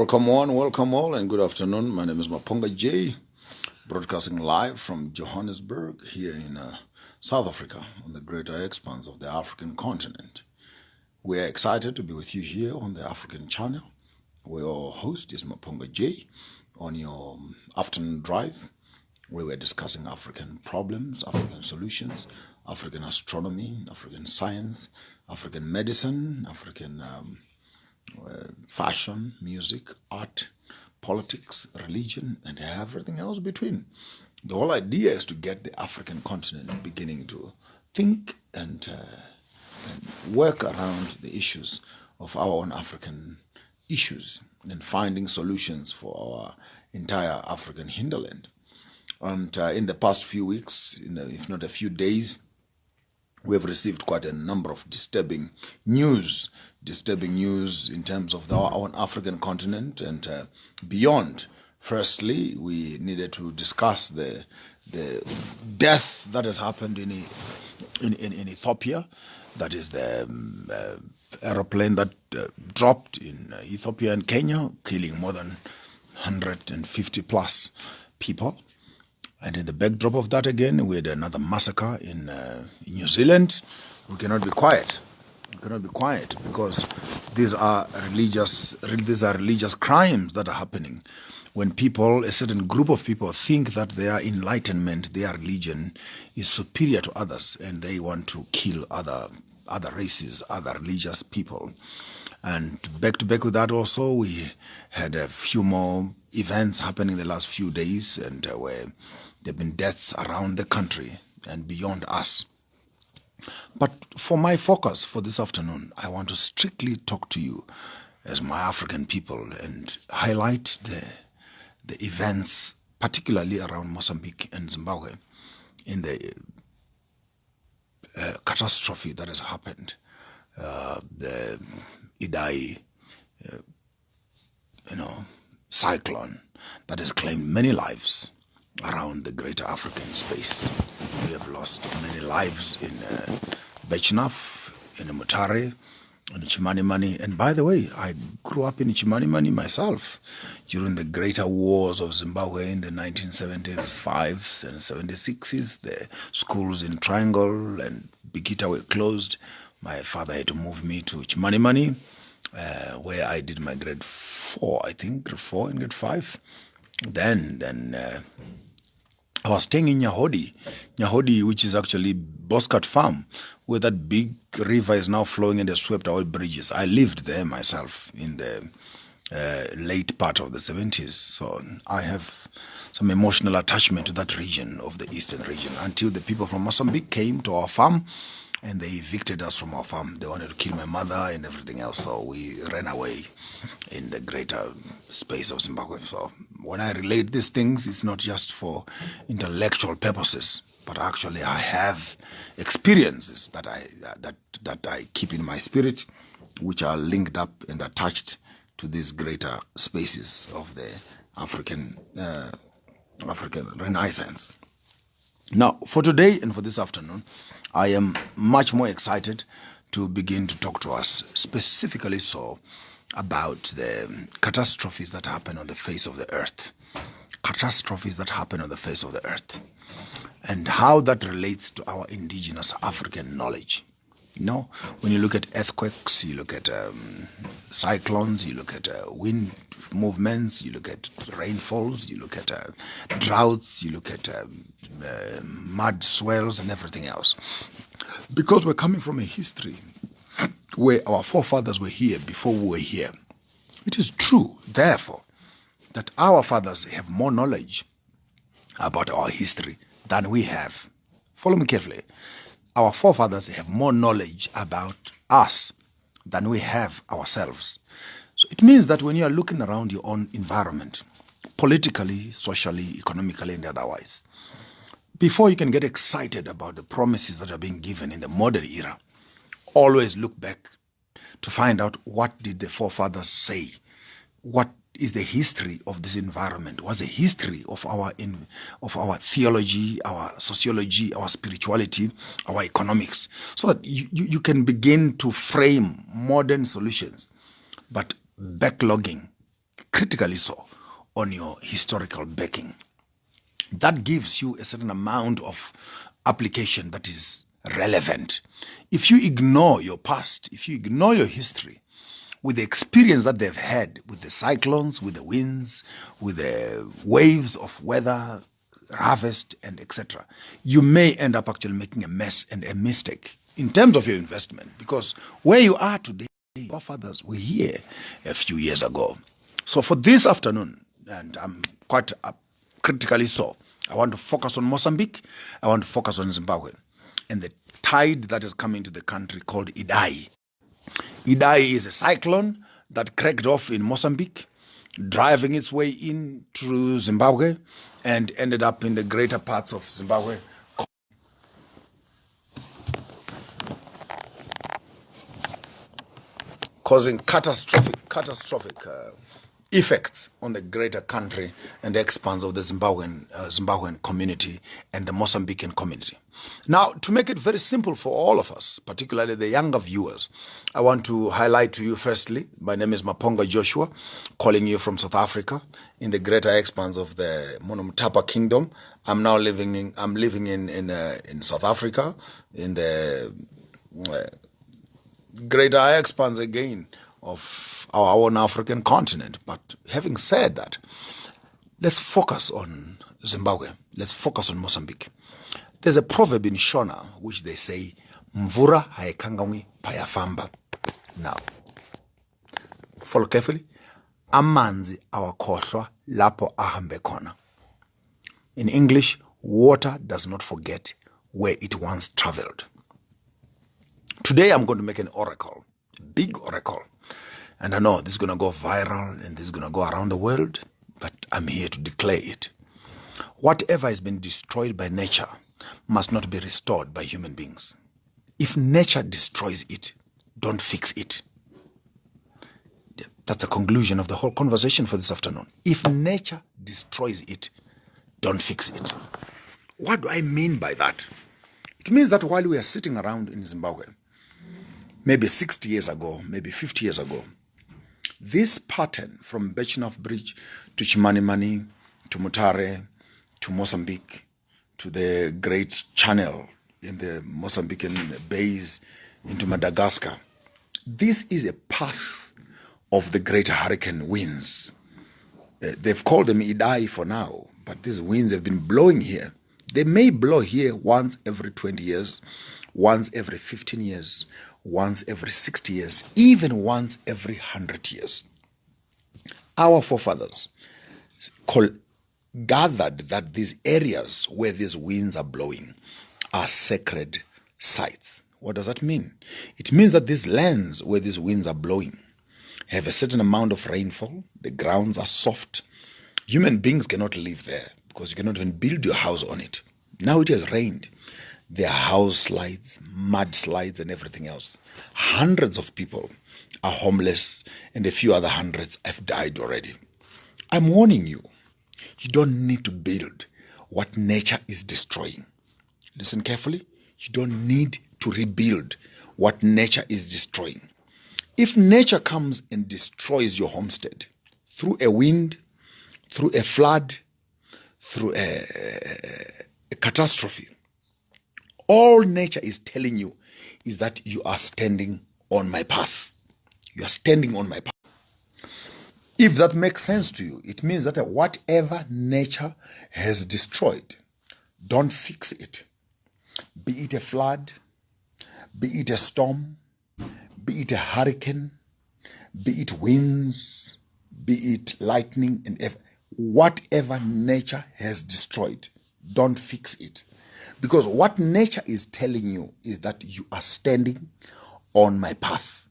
Welcome one, welcome all, and good afternoon. My name is Maponga J, broadcasting live from Johannesburg here in South Africa on the greater expanse of the African continent. We are excited to be with you here on the African channel, where your host is Maponga J on your afternoon drive, where we're discussing African problems, African solutions, African astronomy, African science, African medicine, African fashion, music, art, politics, religion, and everything else between. The whole idea is to get the African continent beginning to think and work around the issues of our own African issues and finding solutions for our entire African hinterland. And in the past few weeks, if not a few days, we have received quite a number of disturbing news in terms of our own African continent and beyond. Firstly, we needed to discuss the death that has happened in Ethiopia. That is the aeroplane that dropped in Ethiopia and Kenya, killing more than 150 plus people. And in the backdrop of that again, we had another massacre in New Zealand. We cannot be quiet. We cannot be quiet because these are religious crimes that are happening. When a certain group of people think that their enlightenment, their religion is superior to others, and they want to kill other races, other religious people. And back to back with that also, we had a few more events happening the last few days, and where there have been deaths around the country and beyond us. But for my focus for this afternoon, I want to strictly talk to you as my African people and highlight the events, particularly around Mozambique and Zimbabwe, in the catastrophe that has happened, the Idai, cyclone that has claimed many lives around the greater African space. We have lost many lives in Bechnaf, in Mutare, in Chimanimani. And by the way, I grew up in Chimanimani myself during the greater wars of Zimbabwe in the 1975s and 76s. The schools in Triangle and Bikita were closed. My father had to move me to Chimanimani, where I did my grade 4 and grade 5. Then I was staying in Nyahodi, which is actually Boscat Farm, where that big river is now flowing and they swept away bridges. I lived there myself in the late part of the 70s. So I have some emotional attachment to that region of the eastern region until the people from Mozambique came to our farm and they evicted us from our farm. They wanted to kill my mother and everything else, so we ran away in the greater space of Zimbabwe. So when I relate these things, it's not just for intellectual purposes, but actually I have experiences that I keep in my spirit, which are linked up and attached to these greater spaces of the African Renaissance. Now, for today and for this afternoon, I am much more excited to begin to talk to us specifically about the catastrophes that happen on the face of the earth. Catastrophes that happen on the face of the earth. And how that relates to our indigenous African knowledge. When you look at earthquakes, you look at cyclones, you look at wind movements, you look at rainfalls, you look at droughts, you look at mud swells and everything else. Because we're coming from a history where our forefathers were here before we were here. It is true, therefore, that our fathers have more knowledge about our history than we have. Follow me carefully. Our forefathers have more knowledge about us than we have ourselves. So it means that when you are looking around your own environment, politically, socially, economically, and otherwise, before you can get excited about the promises that are being given in the modern era, always look back to find out what did the forefathers say. What is the history of this environment? What's the history of our theology, our sociology, our spirituality, our economics, so that you can begin to frame modern solutions. But backlogging critically so, on your historical backing. That gives you a certain amount of application that is relevant. If you ignore your past, if you ignore your history, with the experience that they've had with the cyclones, with the winds, with the waves of weather, harvest, and etc., you may end up actually making a mess and a mistake in terms of your investment, because where you are today, our fathers were here a few years ago. So for this afternoon, and I'm quite critically so, I want to focus on Mozambique, I want to focus on Zimbabwe, and the tide that is coming to the country called Idai. Idai is a cyclone that cracked off in Mozambique, driving its way in through Zimbabwe, and ended up in the greater parts of Zimbabwe, causing catastrophic effects on the greater country and the expanse of the Zimbabwean community and the Mozambican community. Now, to make it very simple for all of us, particularly the younger viewers, I want to highlight to you firstly, my name is Maponga Joshua, calling you from South Africa in the greater expanse of the Monomotapa Kingdom. I'm now living in South Africa, in the greater expanse again of our own African continent. But having said that, let's focus on Zimbabwe. Let's focus on Mozambique. There's a proverb in Shona which they say, Mvura haekangamwi payafamba. Now, follow carefully. Amanzi awakhohlwa lapho ahambe khona. In English, water does not forget where it once traveled. Today I'm going to make an oracle, a big oracle. And I know this is going to go viral and this is going to go around the world, but I'm here to declare it. Whatever has been destroyed by nature must not be restored by human beings. If nature destroys it, don't fix it. That's the conclusion of the whole conversation for this afternoon. If nature destroys it, don't fix it. What do I mean by that? It means that while we are sitting around in Zimbabwe, maybe 60 years ago, maybe 50 years ago, this pattern from Bechnaf Bridge to Chimanimani, to Mutare, to Mozambique, to the Great Channel in the Mozambican bays, into Madagascar, this is a path of the greater hurricane winds. They've called them Idai for now, but these winds have been blowing here. They may blow here once every 20 years, once every 15 years, once every 60 years, even once every 100 years. Our forefathers gathered that these areas where these winds are blowing are sacred sites. What does that mean? It means that these lands where these winds are blowing have a certain amount of rainfall, the grounds are soft. Human beings cannot live there because you cannot even build your house on it. Now it has rained. There are house slides, mudslides, and everything else. Hundreds of people are homeless, and a few other hundreds have died already. I'm warning you, you don't need to build what nature is destroying. Listen carefully. You don't need to rebuild what nature is destroying. If nature comes and destroys your homestead through a wind, through a flood, through a catastrophe, all nature is telling you is that you are standing on my path. You are standing on my path. If that makes sense to you, it means that whatever nature has destroyed, don't fix it. Be it a flood, be it a storm, be it a hurricane, be it winds, be it lightning, and whatever nature has destroyed, don't fix it. Because what nature is telling you is that you are standing on my path.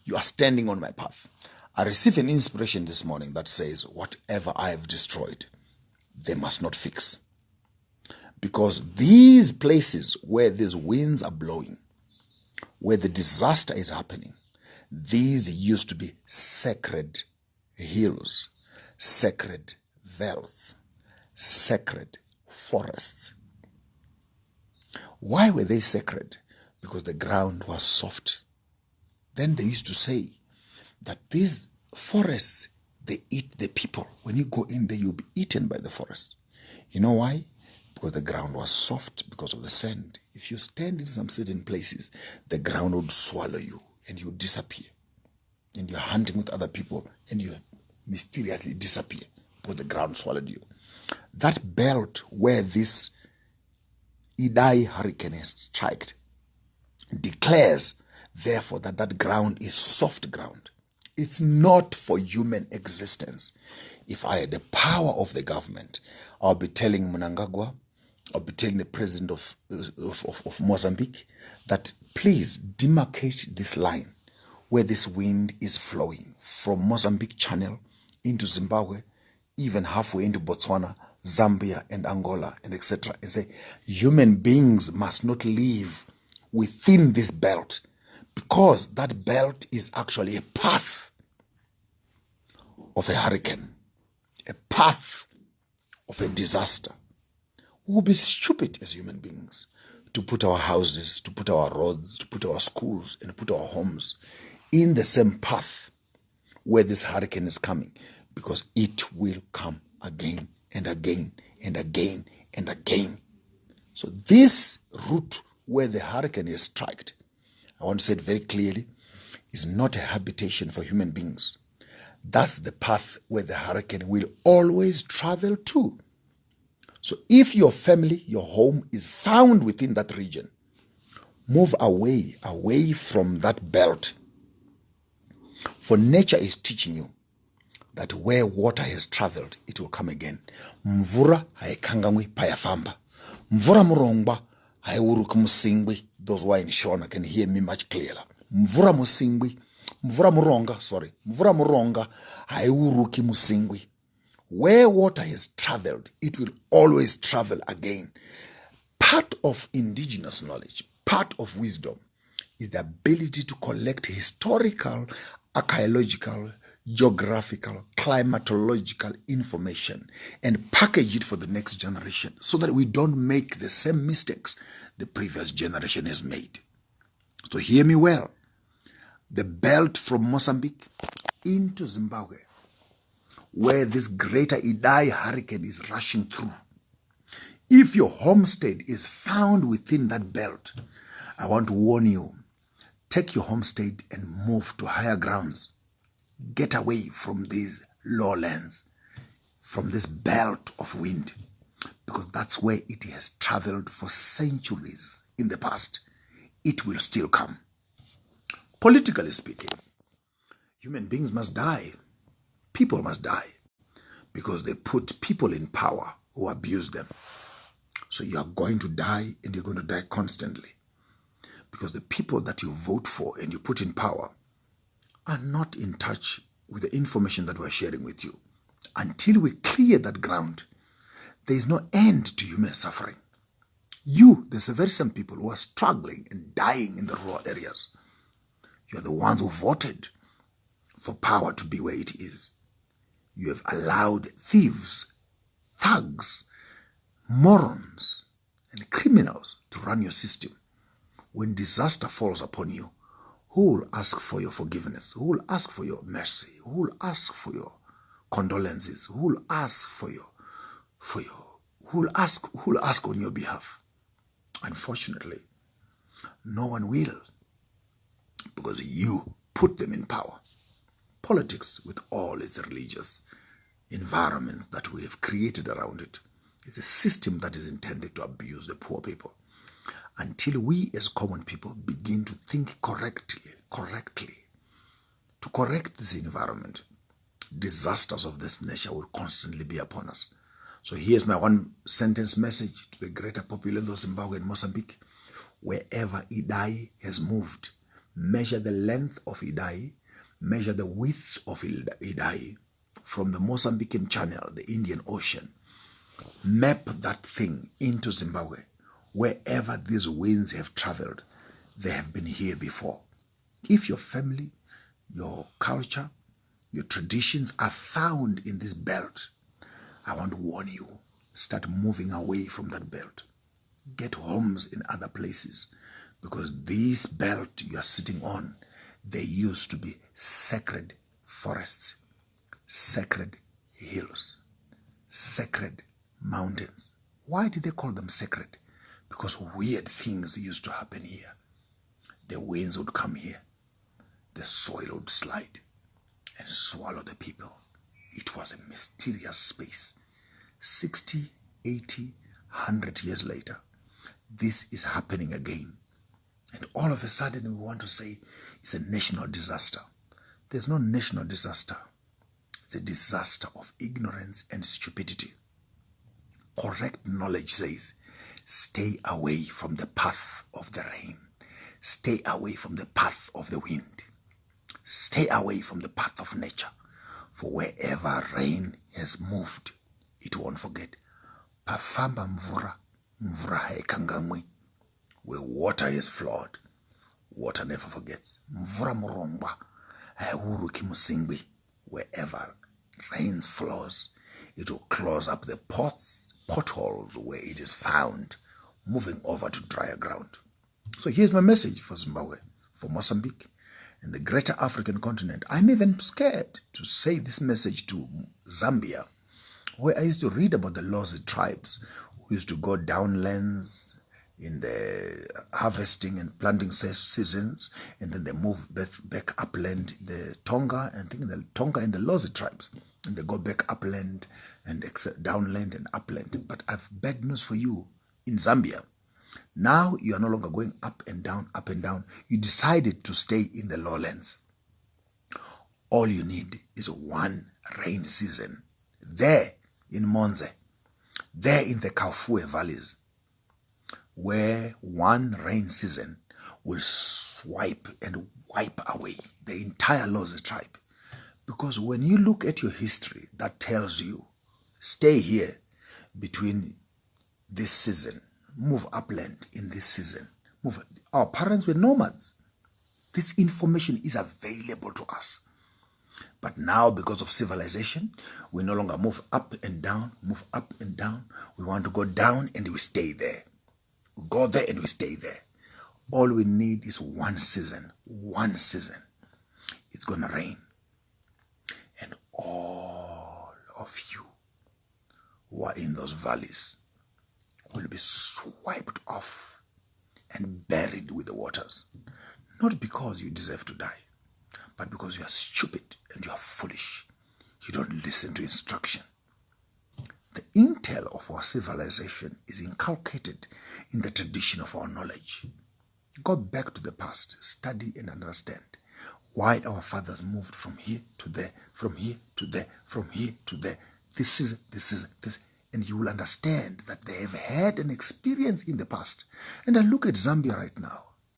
You are standing on my path. I received an inspiration this morning that says, whatever I have destroyed, they must not fix. Because these places where these winds are blowing, where the disaster is happening, these used to be sacred hills, sacred velds, sacred forests. Why were they sacred? Because the ground was soft. Then they used to say that these forests They eat the people. When you go in there, you'll be eaten by the forest. You know why? Because the ground was soft because of the sand. If you stand in some certain places, the ground would swallow you and you disappear. And you're hunting with other people and you mysteriously disappear because the ground swallowed you. That belt where this Idai hurricane has struck declares, therefore, that that ground is soft ground. It's not for human existence. If I had the power of the government, I'll be telling Mnangagwa, I'll be telling the president of Mozambique that please demarcate this line where this wind is flowing from Mozambique Channel into Zimbabwe, even halfway into Botswana, Zambia, and Angola, and etc. And say human beings must not live within this belt, because that belt is actually a path of a hurricane, a path of a disaster. We will be stupid as human beings to put our houses, to put our roads, to put our schools, and put our homes in the same path where this hurricane is coming, because it will come again and again and again and again. So this route where the hurricane is struck, I want to say it very clearly, is not a habitation for human beings. That's the path where the hurricane will always travel to. So if your family, your home is found within that region, move away from that belt. For nature is teaching you that where water has traveled, it will come again. Mvura haikangangwi payafamba. Mvura murongba haiuruki musingwi. Those who are in Shona can hear me much clearer. Mvura muronga haiuruki musingwi. Where water has traveled, it will always travel again. Part of indigenous knowledge, part of wisdom, is the ability to collect historical, archaeological, geographical, climatological information and package it for the next generation so that we don't make the same mistakes the previous generation has made. So hear me well. The belt from Mozambique into Zimbabwe, where this greater Idai hurricane is rushing through. If your homestead is found within that belt, I want to warn you, take your homestead and move to higher grounds. Get away from these lowlands, from this belt of wind, because that's where it has traveled for centuries in the past. It will still come. Politically speaking, human beings must die. People must die because they put people in power who abuse them. So you are going to die, and you're going to die constantly because the people that you vote for and you put in power are not in touch with the information that we're sharing with you. Until we clear that ground, there is no end to human suffering. There's a very some people who are struggling and dying in the rural areas. You are the ones who voted for power to be where it is. You have allowed thieves, thugs, morons, and criminals to run your system. When disaster falls upon you, who will ask for your forgiveness? Who will ask for your mercy? Who will ask for your condolences? Who will ask who will ask on your behalf? Unfortunately, no one will, because you put them in power. Politics, with all its religious environments that we have created around it, is a system that is intended to abuse the poor people. Until we as common people begin to think correctly, to correct this environment, disasters of this nature will constantly be upon us. So here's my one sentence message to the greater populace of Zimbabwe and Mozambique. Wherever Idai has moved, measure the length of Idai, measure the width of Idai from the Mozambican Channel, the Indian Ocean. Map that thing into Zimbabwe. Wherever these winds have traveled, they have been here before. If your family, your culture, your traditions are found in this belt, I want to warn you, start moving away from that belt. Get homes in other places, because this belt you are sitting on, they used to be sacred forests. sacred hills, sacred mountains. Why did they call them sacred? Because weird things used to happen here. The winds would come here. The soil would slide and swallow the people. It was a mysterious space. 60, 80, 100 years later, this is happening again. And all of a sudden we want to say it's a national disaster. There's no national disaster. It's a disaster of ignorance and stupidity. Correct knowledge says, stay away from the path of the rain. Stay away from the path of the wind. Stay away from the path of nature. For wherever rain has moved, it won't forget. Pafamba mvura, mvura haikangamwi. Where water is flowed, water never forgets. Mvura murongwa, haiuruki musingwi. Wherever rain flows, it will close up the potholes where it is found, moving over to drier ground. So here's my message for Zimbabwe, for Mozambique, and the greater African continent. I'm even scared to say this message to Zambia, where I used to read about the Lozi tribes who used to go downlands in the harvesting and planting seasons, and then they move back upland, the Tonga, and thinking the Tonga and the Lozi tribes, and they go back upland and downland and upland. But I've bad news for you in Zambia. Now you are no longer going up and down, up and down. You decided to stay in the lowlands. All you need is one rain season. There in Monze, there in the Kafue valleys, where one rain season will swipe and wipe away the entire Lozi tribe. Because when you look at your history, that tells you, stay here between this season, move upland in this season. Our parents were nomads. This information is available to us. But now, because of civilization, we no longer move up and down, move up and down. We want to go down and we stay there. We go there and we stay there. All we need is one season. One season. It's going to rain. And all of you who are in those valleys will be swiped off and buried with the waters. Not because you deserve to die, but because you are stupid and you are foolish. You don't listen to instruction. The intel of our civilization is inculcated in the tradition of our knowledge. Go back to the past, study and understand why our fathers moved from here to there, from here to there, from here to there. This. And you will understand that they have had an experience in the past. And I look at Zambia right now.